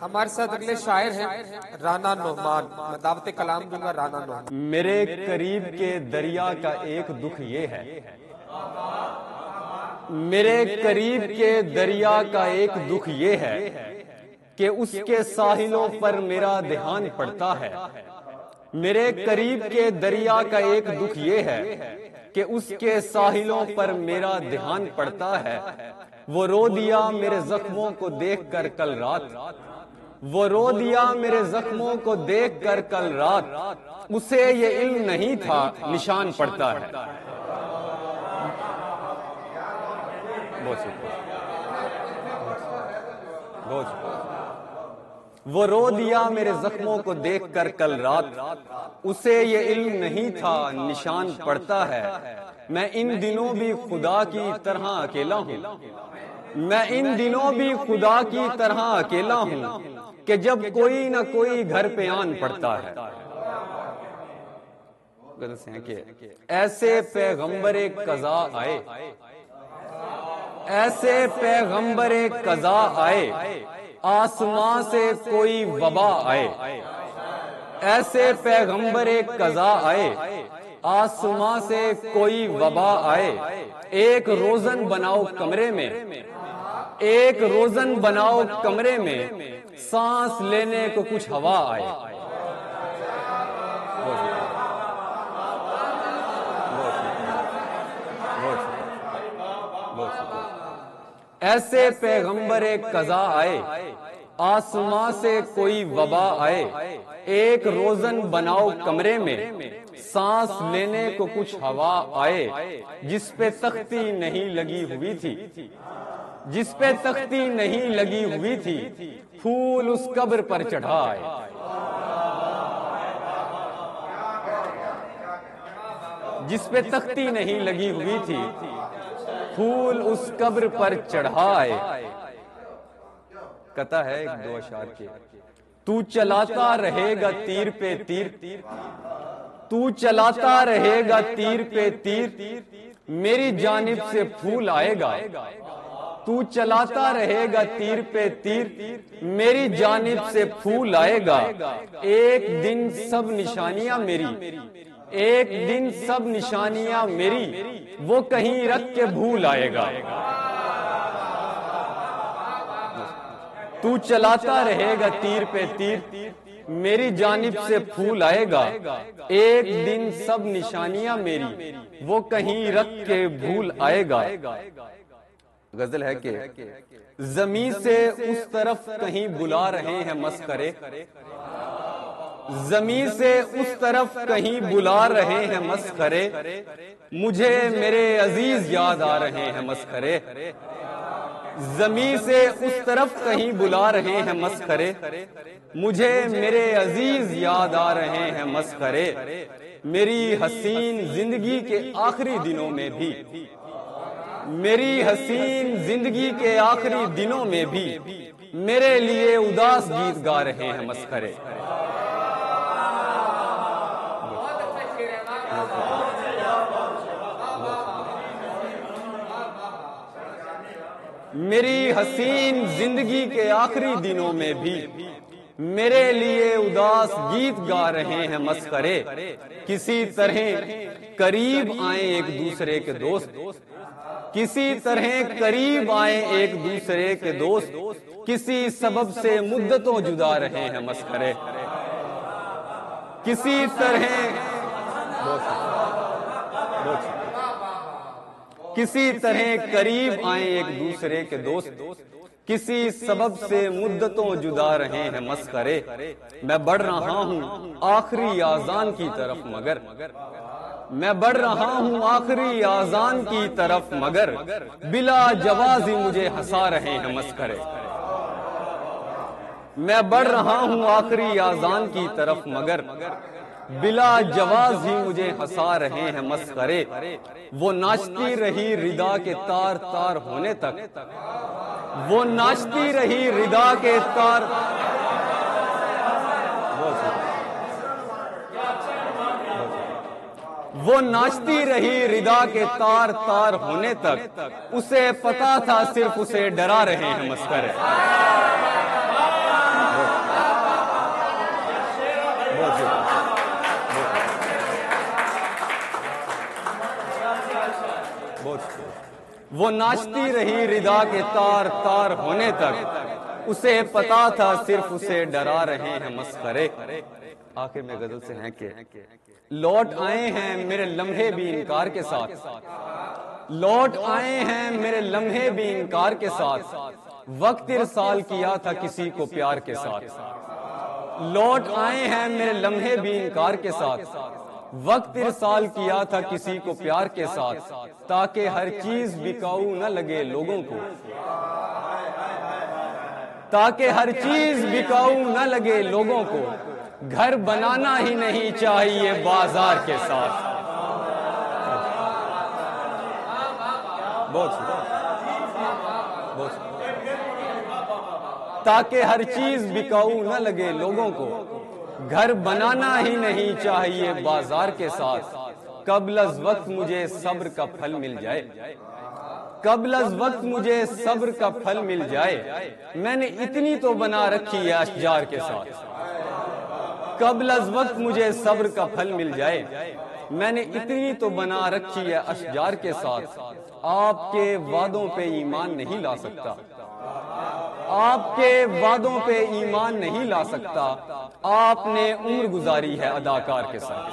ہمارے ساتھ اگلے شاعر ہیں رانا نعمان. میں دعوت کلام دوں گا رانا نعمان. میرے قریب کے دریا کا ایک دکھ یہ ہے، میرے قریب کے دریا کا ایک دکھ یہ ہے کہ اس کے ساحلوں پر میرا دھیان پڑتا ہے. میرے قریب کے دریا کا ایک دکھ یہ ہے کہ اس کے ساحلوں پر میرا دھیان پڑتا ہے. وہ رو دیا میرے زخموں کو دیکھ کر کل رات، وہ رو دیا میرے زخموں کو دیکھ کر کل رات. اسے یہ علم نہیں تھا نشان پڑتا ہے. وہ رو دیا میرے زخموں کو دیکھ کر کل رات. اسے یہ علم نہیں تھا نشان پڑتا ہے. میں ان دنوں بھی خدا کی طرح اکیلا ہوں، میں ان دنوں بھی خدا کی طرح اکیلا ہوں کہ جب کوئی نہ کوئی گھر پہ آن پڑتا ہے. ایسے پیغمبر قضا آئے، ایسے پیغمبر قضا آئے، آسمان سے کوئی وبا آئے. ایسے پیغمبر قضا آئے، آسمان سے کوئی وبا آئے. ایک روزن بناؤ کمرے میں، ایک روزن بناؤ کمرے میں، سانس لینے کو کچھ ہوا آئے. ایسے پیغمبر قضا آئے، آسمان سے کوئی وبا آئے. ایک روزن بناؤ کمرے میں، سانس لینے کو کچھ ہوا آئے. جس پہ تختی نہیں لگی ہوئی تھی، جس پہ تختی نہیں لگی ہوئی تھی، پھول اس قبر پر چڑھا آئے. جس پہ تختی نہیں لگی ہوئی تھی، پھول اس قبر پر چڑھا آئے. کہتا ہے ایک دو اشعار کے، تو چلاتا رہے گا تیر پہ تیر، تو چلاتا رہے گا تیر پہ تیر، میری جانب سے پھول آئے گا. تو چلاتا رہے گا تیر پہ تیر، میری جانب سے پھول آئے گا. ایک دن سب نشانیاں میری، ایک دن سب نشانیاں میری، وہ کہیں رکھ کے بھول آئے گا. تو چلاتا رہے گا تیر پہ تیر، میری جانب سے پھول آئے گا. ایک دن سب نشانیاں میری، وہ کہیں رکھ کے بھول آئے گا. غزل ہے کہ زمین سے اس طرف کہیں بلا رہے ہیں مسخرے، زمین سے اس طرف کہیں بلا رہے ہیں مسخرے، مجھے میرے عزیز یاد آ رہے ہیں مسخرے. زمین سے اس طرف کہیں بلا رہے ہیں مسخرے، مجھے میرے عزیز یاد آ رہے ہیں مسخرے. میری حسین زندگی کے آخری دنوں میں بھی، میری حسین زندگی کے آخری دنوں میں بھی، میرے لیے اداس گیت گا رہے ہیں مسخرے. میری حسین زندگی کے آخری دنوں میں بھی، میرے لیے اداس گیت گا رہے ہیں مسخرے. کسی طرح قریب آئیں ایک دوسرے کے دوست، کسی طرح قریب آئیں ایک دوسرے کے دوست، کسی سبب سے مدتوں جدا رہے ہیں مسخرے. کسی طرح کسی طرح قریب آئیں ایک دوسرے کے دوست، کسی سبب سے مدتوں جدا رہے ہیں مسخرے. میں بڑھ رہا ہوں آخری آذان کی طرف مگر، میں بڑھ رہا ہوں آخری آذان کی طرف مگر، بلا جواز ہی مجھے ہنسا رہے ہیں مسخرے. میں بڑھ رہا ہوں آخری آذان کی طرف مگر، بلا جواز ہی مجھے ہنسا رہے ہیں مسخرے. وہ ناچتی رہی ردا کے تار تار ہونے تک، وہ ناچتی رہی ردا کے تار، وہ ناچتی رہی ردا کے تار تار ہونے تک، اسے پتا تھا صرف اسے ڈرا رہے ہیں مسخرے. وہ ناچتی رہی ردا کے تار تار ہونے تک، اسے پتا تھا صرف اسے ڈرا رہے ہیں مسخرے۔ آخر میں غزل سے ہیں کہ لوٹ آئے ہیں میرے لمحے بھی انکار کے ساتھ، لوٹ آئے ہیں میرے لمحے بھی انکار کے ساتھ، وقت ارسال کیا تھا کسی کو پیار کے ساتھ۔ لوٹ آئے ہیں میرے لمحے بھی انکار کے ساتھ، وقت ارسال کیا تھا کسی کو پیار کے ساتھ، تاکہ ہر چیز بکاؤ نہ لگے لوگوں کو، تاکہ ہر چیز بکاؤ نہ لگے لوگوں کو، گھر بنانا ہی نہیں چاہیے بازار کے ساتھ۔ بہت تاکہ ہر چیز بکاؤ نہ لگے لوگوں کو، گھر بنانا ہی نہیں چاہیے بازار کے ساتھ، قبل از وقت مجھے صبر کا پھل مل جائے، قبل از وقت مجھے صبر کا پھل مل جائے، میں نے اتنی تو بنا رکھی ہے اشجار کے ساتھ۔ قبل از وقت مجھے صبر کا پھل مل جائے، میں نے اتنی تو بنا رکھی ہے اشجار کے ساتھ، آپ کے وعدوں پہ ایمان نہیں لا سکتا، آپ کے وعدوں پہ ایمان نہیں لا سکتا، آپ نے عمر گزاری ہے اداکار کے ساتھ۔